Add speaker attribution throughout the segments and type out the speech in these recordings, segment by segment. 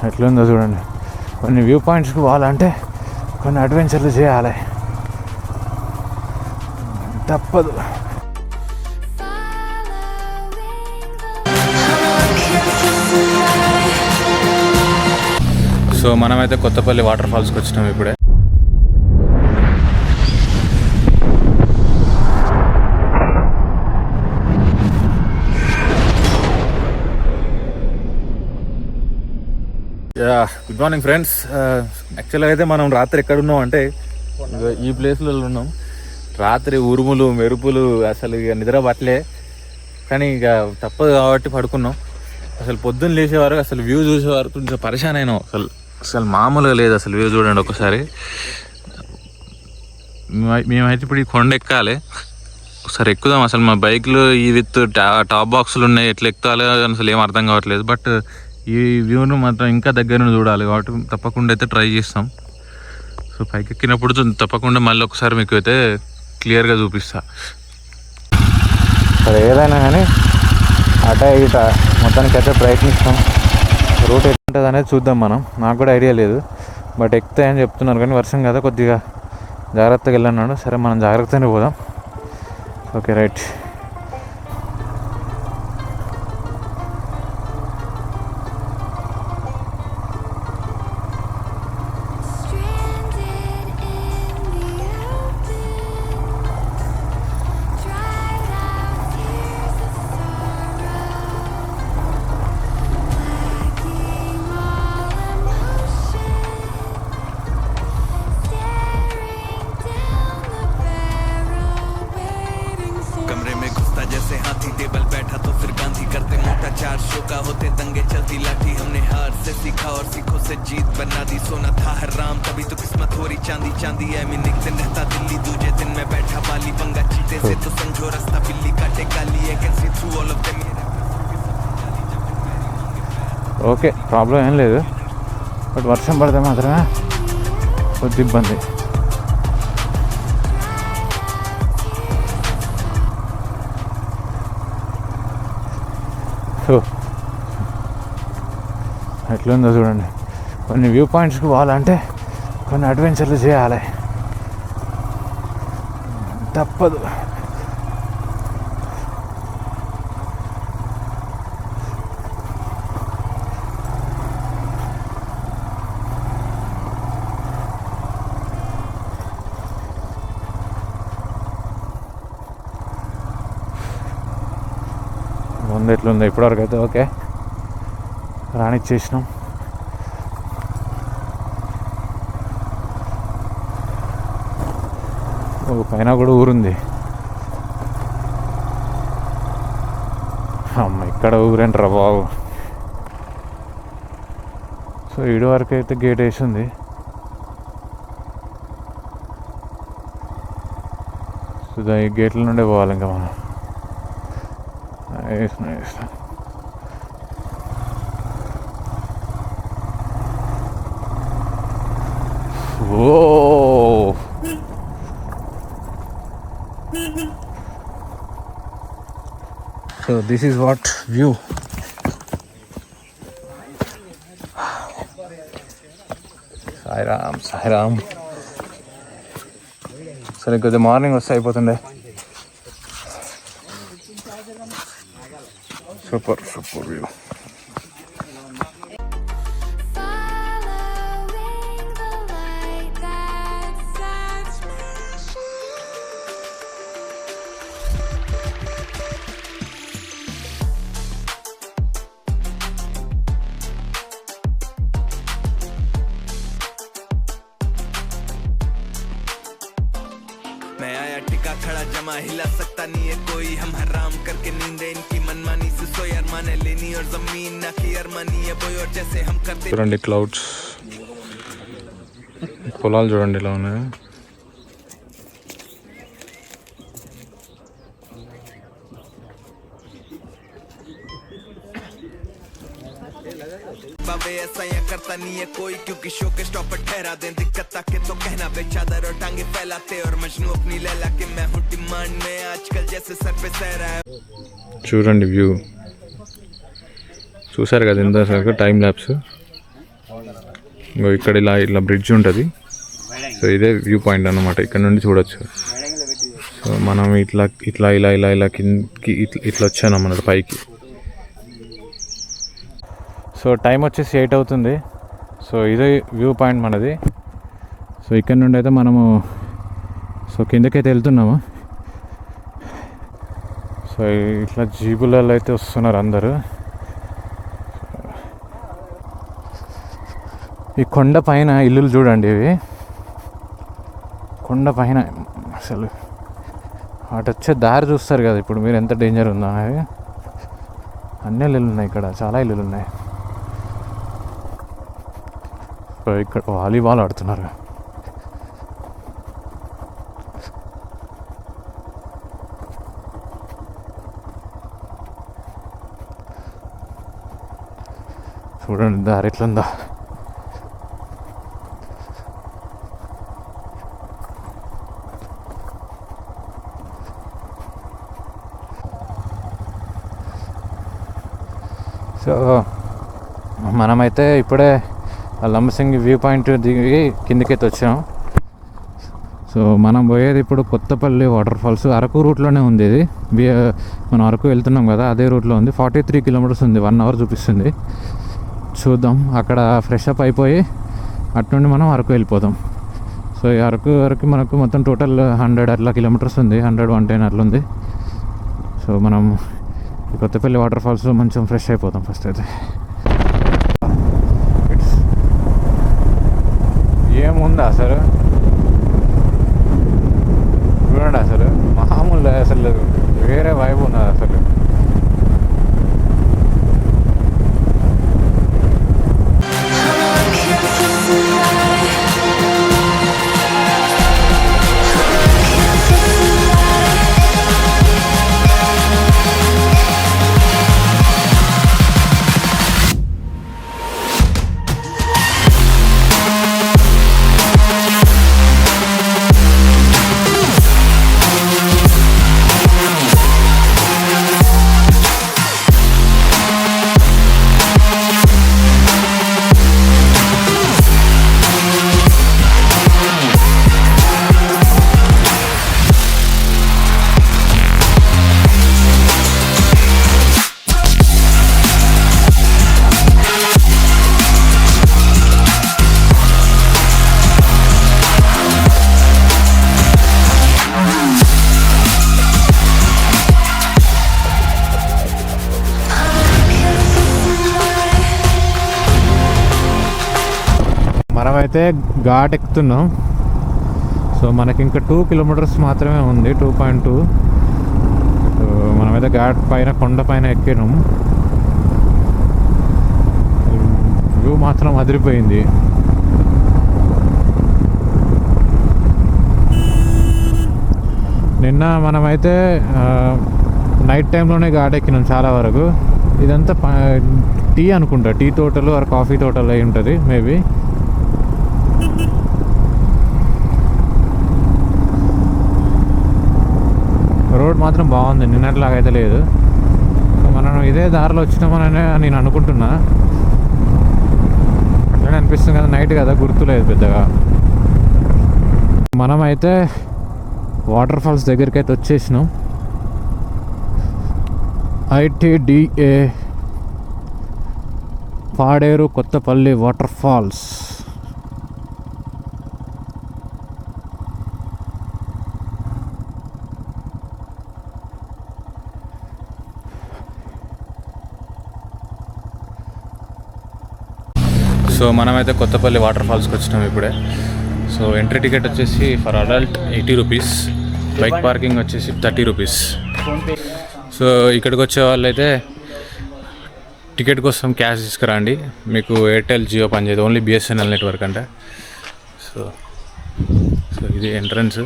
Speaker 1: ఎట్లుందో చూడండి. కొన్ని వ్యూ పాయింట్స్కి పోవాలంటే కొన్ని అడ్వెంచర్లు చేయాలి, తప్పదు. సో మనమైతే కొత్తపల్లి వాటర్ ఫాల్స్కి వచ్చినాం ఇప్పుడే. Good morning friends. యాక్చువల్గా అయితే మనం రాత్రి ఎక్కడున్నాం అంటే ఈ ప్లేస్లలో ఉన్నాం. రాత్రి ఉరుములు మెరుపులు అసలు ఇక నిద్ర పట్టలే, కానీ ఇక తప్పదు కాబట్టి పడుకున్నాం. అసలు పొద్దున్న లేచేవారు అసలు వ్యూ చూసేవారు కొంచెం పరిశాన్ అయినాం. అసలు మామూలుగా లేదు అసలు వ్యూ చూడండి ఒకసారి. మేమైతే ఇప్పుడు ఈ కొండ ఎక్కాలి, ఒకసారి ఎక్కుదాం. అసలు మా బైక్లు ఈ విత్ టాప్ బాక్సులు ఉన్నాయి, ఎట్లా ఎక్కుతాలో అసలు ఏం అర్థం కావట్లేదు. బట్ ఈ వ్యూను మాత్రం ఇంకా దగ్గర నుండి చూడాలి కాబట్టి తప్పకుండా అయితే ట్రై చేస్తాం. సో పైకి ఎక్కినప్పుడు తప్పకుండా మళ్ళీ ఒకసారి మీకు అయితే క్లియర్గా చూపిస్తా. సరే ఏదైనా కానీ అటా ఇట మొత్తానికి అయితే ప్రయత్నిస్తాం. రూట్ ఎట్లుంటుంది అనేది చూద్దాం మనం. నాకు కూడా ఐడియా లేదు, బట్ ఎక్కుతాయని చెప్తున్నారు. కానీ వర్షం కదా కొద్దిగా జాగ్రత్తగా వెళ్ళన్నాడు. సరే మనం జాగ్రత్తగానే పోదాం. Okay right.
Speaker 2: जीत बना दी सोना था हराम तभी तो किस्मत हो रही चांदी चांदी है मैं एक दिन रहता दिल्ली दूजे दिन में बैठा बाली पंगा चीते से तो समझो रास्ता बिल्ली काटे काली है can see through all of them.
Speaker 1: Okay problem ఏం లేదు, బట్ వర్షం పడితే మాత్రమే కొద్ది ఇబ్బంది. సో ఎట్లుందో చూడండి. కొన్ని వ్యూ పాయింట్స్కి పోవాలంటే కొన్ని అడ్వెంచర్లు చేయాలి, తప్పదు. ముందు ఎట్లుందో ఇప్పటివరకు అయితే ఓకే, రానిచ్చేసినాం. పైన కూడా ఊరుంది. అమ్మ ఇక్కడ ఊరేంట్రా బాబు. సో ఇటు వరకు అయితే గేట్ వేసింది. సో ఈ గేట్ల నుండే పోవాలి ఇంకా మనం. వేసిన ఓ so this is what view. Sairam. సరే కొద్దిగా మార్నింగ్ వస్తే అయిపోతుండే. Super view.
Speaker 2: मैं आया टिका खड़ा जमा हिला सकता नहीं है कोई हम हराम करके नींदे इनकी मनमानी से सोई अरमाने लेनी और जमीन ना की अरमानी है बोई और जैसे हम करते
Speaker 1: చూడండి క్లౌడ్స్, పొలాలు చూడండి ఇలా ఉన్నాయి.
Speaker 2: बाबे ऐसा यहाँ करता नहीं है कोई क्योंकि शो के स्टॉप पर ठहरा दें दिक्कत ताकि तो कहना बेचादर और टांगे फैलाते और मजनू अपनी लैला के मैं हूँ डिमांड में आजकल जैसे सर पे सह रहा है.
Speaker 1: చూడండి వ్యూ చూసారు కదా ఇంతవరకు టైం ల్యాప్స్. ఇక్కడ ఇలా బ్రిడ్జ్ ఉంటుంది. సో ఇదే వ్యూ పాయింట్ అన్నమాట, ఇక్కడ నుండి చూడొచ్చు. సో మనం ఇలా కిందకి ఇట్లా వచ్చాను అన్నమాట పైకి. సో టైం వచ్చేసి 8 అవుతుంది. సో ఇదే వ్యూ పాయింట్ మనది. సో ఇక్కడ నుండి అయితే మనము కిందకైతే వెళ్తున్నాము. సో ఇట్లా జీబులలో అయితే వస్తున్నారు అందరూ. ఈ కొండ పైన ఇల్లులు చూడండి, ఇవి కొండ పైన అసలు అటు వచ్చే దారి చూస్తారు కదా ఇప్పుడు మీరు, ఎంత డేంజర్ ఉందో అనేది. అన్ని ఇల్లులు ఉన్నాయి ఇక్కడ, చాలా ఇల్లులు ఉన్నాయి. ఇక్కడ వాలీబాల్ ఆడుతున్నారు. చూడండి దారి ఎట్లుందా. సో మనమైతే ఇప్పుడే లంబసింగి వ్యూ పాయింట్ దిగి కిందకైతే వచ్చాం. సో మనం పోయేది ఇప్పుడు కొత్తపల్లి వాటర్ ఫాల్స్. అరకు రూట్లోనే ఉంది ఇది. మనం అరకు వెళ్తున్నాం కదా, అదే రూట్లో ఉంది. 43 కిలోమీటర్స్ ఉంది, 1 అవర్ చూపిస్తుంది. చూద్దాం, అక్కడ ఫ్రెష్ అప్ అయిపోయి అటు నుండి మనం అరకు వెళ్ళిపోదాం. సో ఈ అరకు వరకు మనకు మొత్తం టోటల్ 100 అట్లా కిలోమీటర్స్ ఉంది, 100-110 అట్లా ఉంది. సో మనం ఈ కొత్తపల్లి వాటర్ ఫాల్స్లో కొంచెం ఫ్రెష్ అయిపోతాం ఫస్ట్ అయితే. ఏముందా అసలు చూడండి, అసలు మామూలు అసలు వేరే వైబ్ ఉన్నది అసలు. మనమైతే ఘాట్ ఎక్కుతున్నాం. సో మనకి ఇంకా 2 కిలోమీటర్స్ మాత్రమే ఉంది, 2.2. సో మనమైతే ఘాట్ పైన కొండ పైన ఎక్కినాం. వ్యూ మాత్రం అదిరిపోయింది. నిన్న మనమైతే నైట్ టైంలోనే ఘాట్ ఎక్కినాం చాలా వరకు. ఇదంతా టీ అనుకుంటా, టీ తోటలు ఆర్ కాఫీ తోటలు అయి ఉంటుంది మేబీ. రోడ్ మాత్రం బాగుంది, నిన్నట్లాగా అయితే లేదు. మనం ఇదే దారిలో వచ్చినామని నేను అనుకుంటున్నా, అట్లనే అనిపిస్తుంది కదా, నైట్ కదా గుర్తులేదు పెద్దగా. మనమైతే వాటర్ ఫాల్స్ దగ్గరికి అయితే వచ్చేసినాం. ITDA Paderu Kothapalli water falls. So మనమైతే కొత్తపల్లి వాటర్ ఫాల్స్కి వచ్చినాం ఇప్పుడే. సో ఎంట్రీ టికెట్ వచ్చేసి for adult 80 rupees, bike parking వచ్చేసి 30 రూపీస్. సో ఇక్కడికి వచ్చే వాళ్ళైతే టికెట్ కోసం క్యాష్ తీసుకురండి, మీకు ఎయిర్టెల్ జియో పనిచేయదు, ఓన్లీ BSNL నెట్వర్క్ అంటే. సో ఇది ఎంట్రన్స్.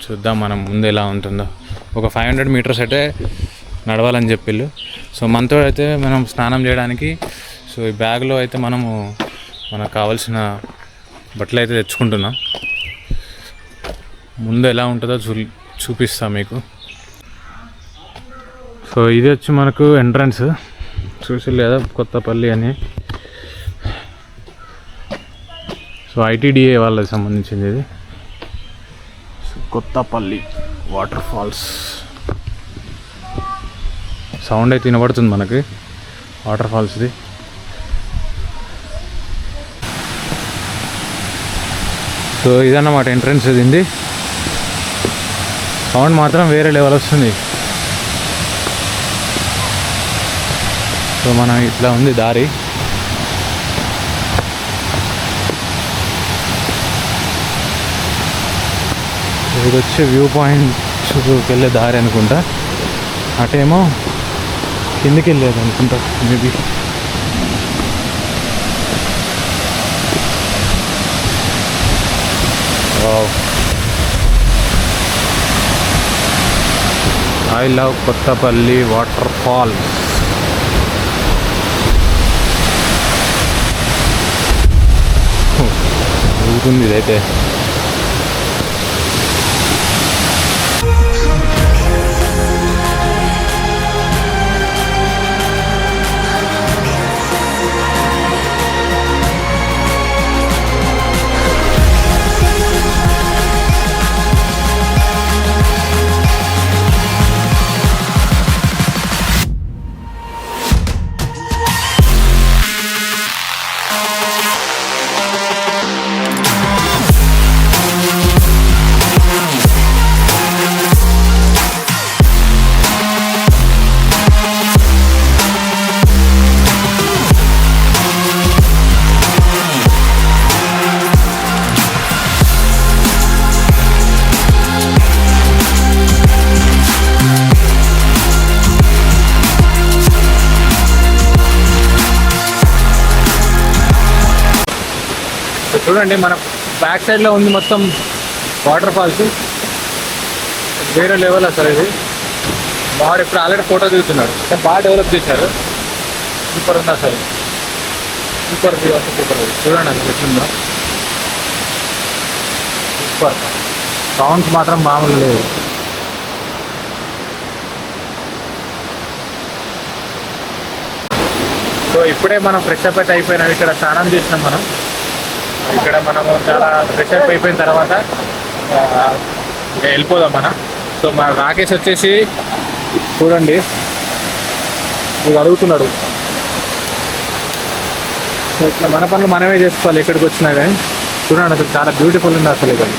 Speaker 1: చూద్దాం మనం ముందు ఎలా ఉంటుందో. ఒక 500 మీటర్స్ అయితే నడవాలని చెప్పిళ్ళు. సో మనతో అయితే మనం స్నానం చేయడానికి సో ఈ బ్యాగ్లో అయితే మనము మనకు కావాల్సిన బట్టలు అయితే తెచ్చుకుంటున్నాం. ముందు ఎలా ఉంటుందో చూపిస్తాం మీకు. సో ఇది వచ్చి మనకు ఎంట్రన్స్, చూసి లేదా కొత్తపల్లి అని. సో ఐటీడీఏ వాళ్ళకి సంబంధించింది ఇది. కొత్తపల్లి వాటర్ ఫాల్స్ సౌండ్ అయితే వినబడుతుంది మనకి వాటర్ ఫాల్స్ది. సో ఇదన్నమాట ఎంట్రన్స్ ఇది. సౌండ్ మాత్రం వేరే లెవెల్ వస్తుంది. సో మనం ఇట్లా ఉంది దారి. ఇది వచ్చే వ్యూ పాయింట్కి వెళ్ళే దారి అనుకుంటా. అటేమో కిందికి వెళ్ళేది అనుకుంటా maybe. I love Kothapalli water falls. ఊరుతుంది ఇదైతే. చూడండి మన బ్యాక్ సైడ్లో ఉంది మొత్తం వాటర్ ఫాల్స్. వేరే లెవెల్ అసలు ఇది. వాడు ఇప్పుడు ఆల్రెడీ ఫోటో దిగుతున్నాడు. బాగా డెవలప్ చేశారు. సూపర్ ఉంది అసలు. సూపర్ వ్యూ అసలు సూపర్. చూడండి అసలు ఎట్లుందో సూపర్. సౌండ్స్ మాత్రం మామూలు లేదు. సో ఇప్పుడే మనం ఫ్రెష్ అప్ అయితే అయిపోయినాం. ఇక్కడ స్నానం చేసినాం మనం. ఇక్కడ మనము చాలా ఫ్రెష్ అప్ అయిపోయిన తర్వాత వెళ్ళిపోదాం మనం. సో మన రాకేష్ వచ్చేసి చూడండి ఇది అడుగుతున్నాడు. సో ఇట్లా మన పనులు మనమే చేసుకోవాలి ఎక్కడికి వచ్చినా కానీ. చూడండి అసలు చాలా బ్యూటిఫుల్ ఉంది అసలు ఇక్కడ.